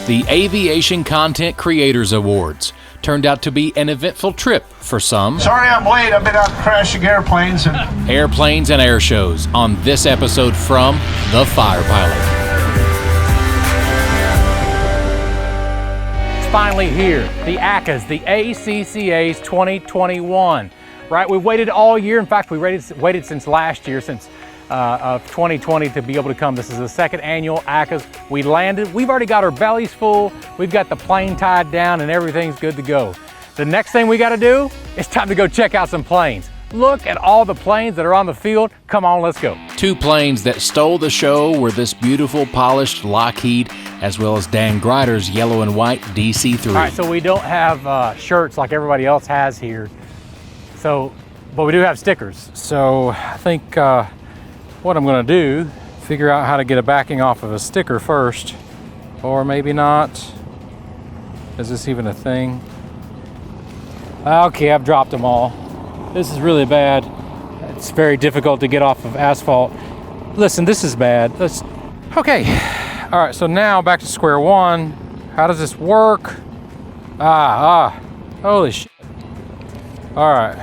The Aviation Content Creators Awards turned out to be an eventful trip for some. Sorry I'm late. I've been out crashing airplanes and air shows on this episode from The Fire Pilot. It's finally here. The ACCA's, the ACCA's 2021. Right, we waited all year. In fact, we waited since last year, since of 2020 to be able to come. This is the second annual ACCA's. We landed. We've already got our bellies full. We've got the plane tied down and everything's good to go. The next thing we got to do is time to go check out some planes. Look at all the planes that are on the field. Come on, let's go. Two planes that stole the show were this beautiful polished Lockheed as well as DanGryder's yellow and white DC-3. All right, so we don't have shirts like everybody else has here. So, but we do have stickers. So I think what I'm gonna do, figure out how to get a backing off of a sticker first, or maybe not. Is this even a thing? Okay, I've dropped them all. This is really bad. It's very difficult to get off of asphalt. Listen, this is bad. Okay. All right, so now back to square one. How does this work? Holy shit. All right.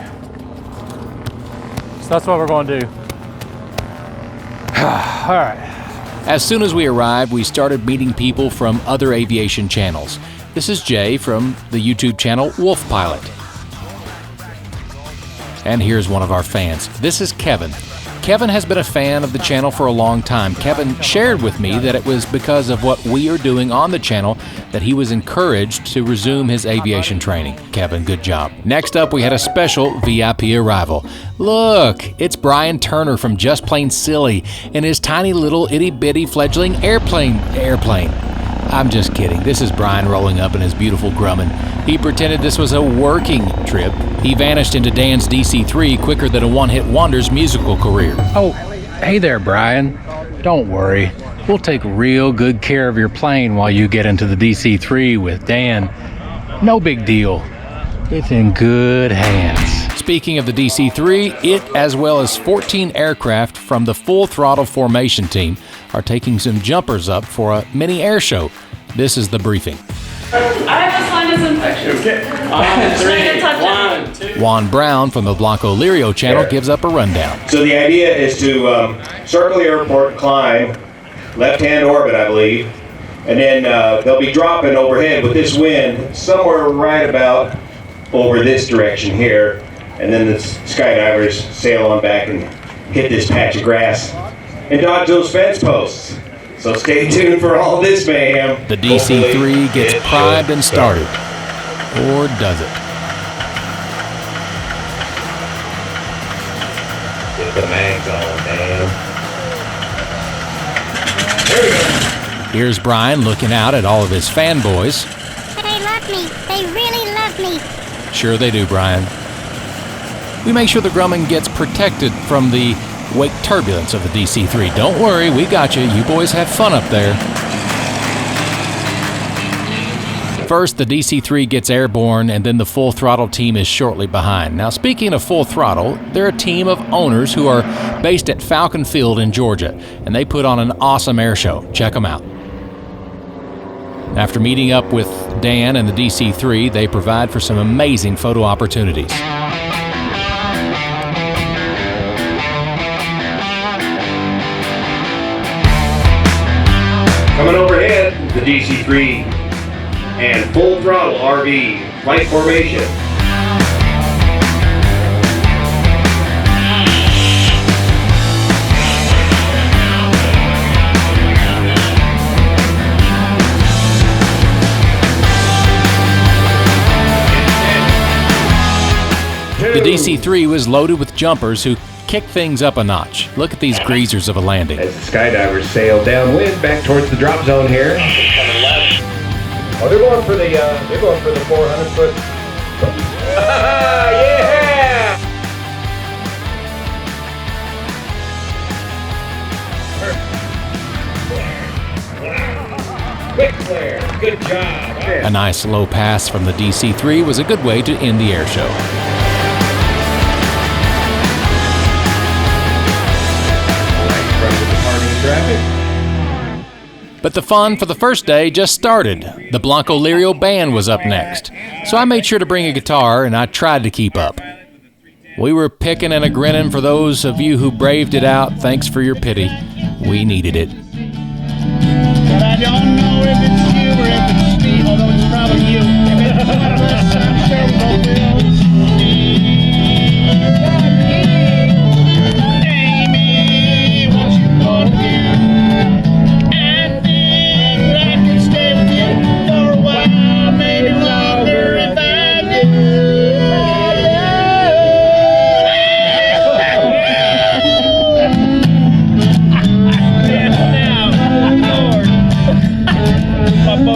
So that's what we're gonna do. All right. As soon as we arrived, we started meeting people from other aviation channels. This is Jay from the YouTube channel Wolf Pilot. And here's one of our fans. This is Kevin. Kevin has been a fan of the channel for a long time. Kevin shared with me that it was because of what we are doing on the channel that he was encouraged to resume his aviation training. Kevin, good job. Next up, we had a special VIP arrival. Look, it's Brian Turner from Just Plain Silly in his tiny little itty-bitty fledgling airplane. I'm just kidding. This is Brian rolling up in his beautiful Grumman. He pretended this was a working trip. He vanished into Dan's DC-3 quicker than a one-hit wonder's musical career. Oh, hey there, Brian. Don't worry. We'll take real good care of your plane while you get into the DC-3 with Dan. No big deal. It's in good hands. Speaking of the DC-3, it, as well as 14 aircraft from the Full Throttle Formation team, are taking some jumpers up for a mini air show. This is the briefing. I have to sign this infection. Okay. 3, 1, 2. Juan Brown from the Blancolirio channel gives up a rundown. So the idea is to circle the airport, climb, left-hand orbit, I believe, and then they'll be dropping overhead with this wind somewhere right about over this direction here, and then the skydivers sail on back and hit this patch of grass and dodge those fence posts. So stay tuned for all this mayhem. The DC-3 gets primed and started. Or does it? Get the mags on, man. There we go. Here's Brian looking out at all of his fanboys. They love me. They really love me. Sure they do, Brian. We make sure the Grumman gets protected from the wake turbulence of the DC-3. Don't worry, we got you. You boys have fun up there. First, the DC-3 gets airborne, and then the Full Throttle team is shortly behind. Now, speaking of Full Throttle, they're a team of owners who are based at Falcon Field in Georgia, and they put on an awesome air show. Check them out. After meeting up with Dan and the DC-3, they provide for some amazing photo opportunities. Coming overhead, the DC-3 and Full Throttle RV flight formation. The DC-3 was loaded with jumpers who kick things up a notch. Look at these greasers of a landing. As the skydivers sail downwind back towards the drop zone here. Coming left. Oh, they're going for the 400 foot. Yeah! Quick flare. Good job. A nice low pass from the DC-3 was a good way to end the air show. But the fun for the first day just started. The Blancolirio band was up next, so I made sure to bring a guitar, and I tried to keep up. We were picking and a-grinning for those of you who braved it out. Thanks for your pity. We needed it. But I don't know if it's you or if it's me, although it's probably you. If it's one of us, I'm sure we'll feel it's Amy, what you gonna do? I think I can stay with you for a while, maybe longer if I do.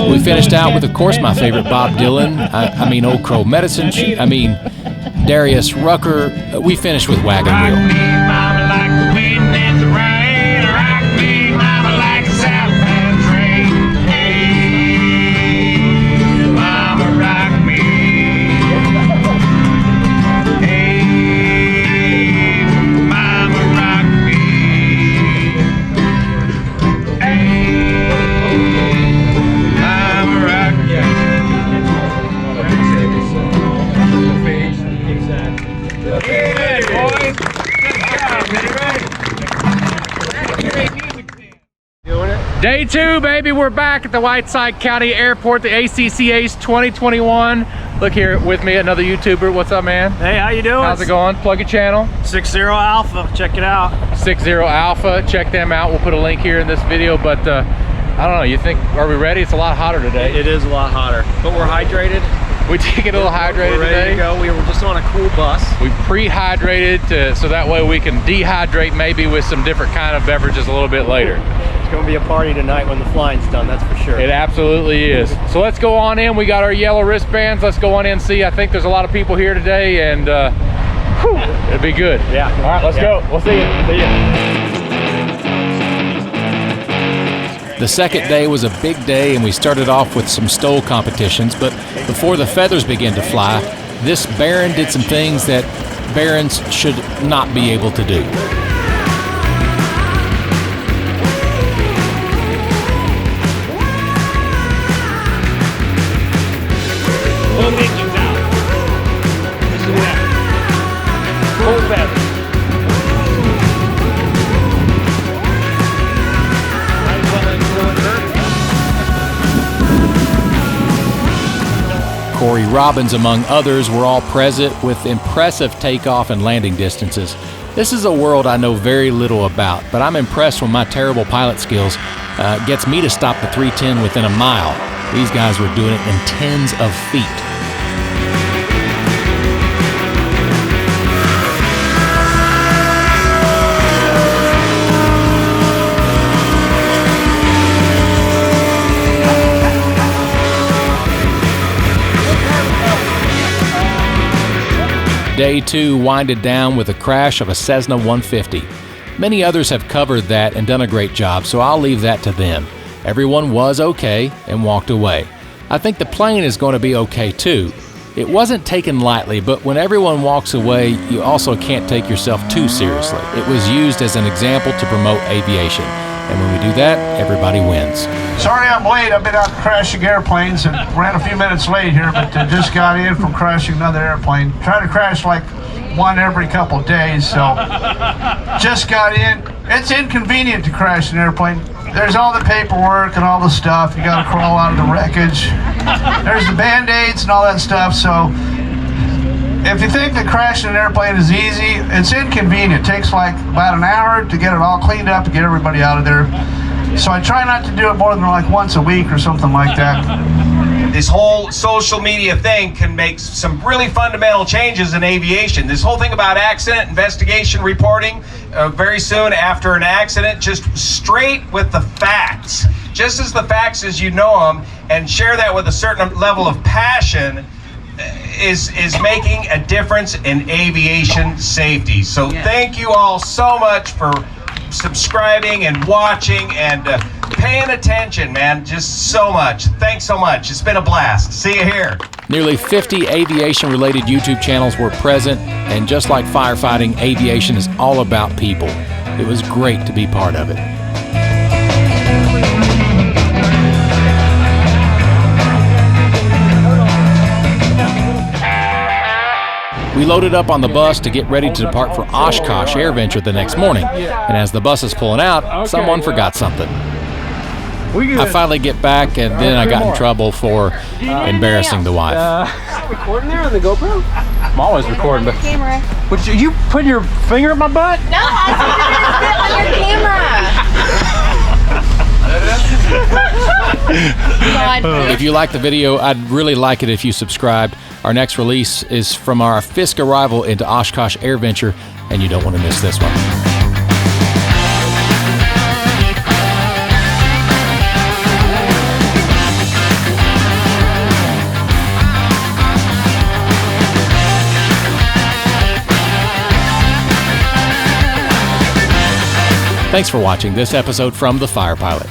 We finished out with, of course, my favorite Bob Dylan. I mean, Old Crow Medicine. Darius Rucker. We finished with Wagon Rock Wheel. me, mama, like the wind and the rain. Rock me, mama, like a southbound train. Hey, mama, rock me. Hey, mama, rock me. Hey, mama, rock me. Hey, boys. Day 2, baby, we're back at the Whiteside County Airport, the ACCA's 2021. Look here with me, another YouTuber. What's up, man? Hey, how you doing? How's it going? Plug your channel. 60 Alpha, check it out. 60 Alpha, check them out. We'll put a link here in this video, but I don't know, you think, are we ready? It's a lot hotter today. It is a lot hotter, but we're hydrated. We did get a little hydrated We're ready today. to go. We were just on a cool bus. We pre-hydrated so that way we can dehydrate maybe with some different kind of beverages a little bit later. It's going to be a party tonight when the flying's done, that's for sure. It absolutely is. So let's go on in. We got our yellow wristbands. Let's go on in and see. I think there's a lot of people here today, and whew, it'll be good. Yeah. All right, let's go. We'll see you. See you. The second day was a big day, and we started off with some STOL competitions, but before the feathers began to fly, this Baron did some things that Barons should not be able to do. Pull the engines out. Listen to that. Full feather. Corey Robbins, among others, were all present with impressive takeoff and landing distances. This is a world I know very little about, but I'm impressed when my terrible pilot skills gets me to stop the 310 within a mile. These guys were doing it in tens of feet. Day 2 winded down with a crash of a Cessna 150. Many others have covered that and done a great job, so I'll leave that to them. Everyone was okay and walked away. I think the plane is going to be okay too. It wasn't taken lightly, but when everyone walks away, you also can't take yourself too seriously. It was used as an example to promote aviation. And when we do that, everybody wins. Sorry I'm late. I've been out crashing airplanes and ran a few minutes late here, but just got in from crashing another airplane. Try to crash like one every couple of days, so just got in. It's inconvenient to crash an airplane. There's all the paperwork and all the stuff. You got to crawl out of the wreckage. There's the Band-Aids and all that stuff, so if you think that crashing an airplane is easy, it's inconvenient. It takes like about an hour to get it all cleaned up and get everybody out of there. So I try not to do it more than like once a week or something like that. This whole social media thing can make some really fundamental changes in aviation. This whole thing about accident investigation reporting very soon after an accident, just straight with the facts, just as the facts as you know them, and share that with a certain level of passion is making a difference in aviation safety. So thank you all so much for subscribing and watching and paying attention, man. Just so much. Thanks so much. It's been a blast. See you here. Nearly 50 aviation-related YouTube channels were present, and just like firefighting, aviation is all about people. It was great to be part of it. We loaded up on the bus to get ready to depart for Oshkosh Air Venture the next morning. And as the bus is pulling out, someone forgot something. I finally get back, and then I got in trouble for embarrassing the wife. Recording there on the GoPro? I'm always recording, but Camera. Would you put your finger in my butt? No, I said it on your camera. If you like the video, I'd really like it if you subscribed. Our next release is from our Fisk arrival into Oshkosh Air Venture, and you don't want to miss this one. Thanks for watching this episode from The Fire Pilot.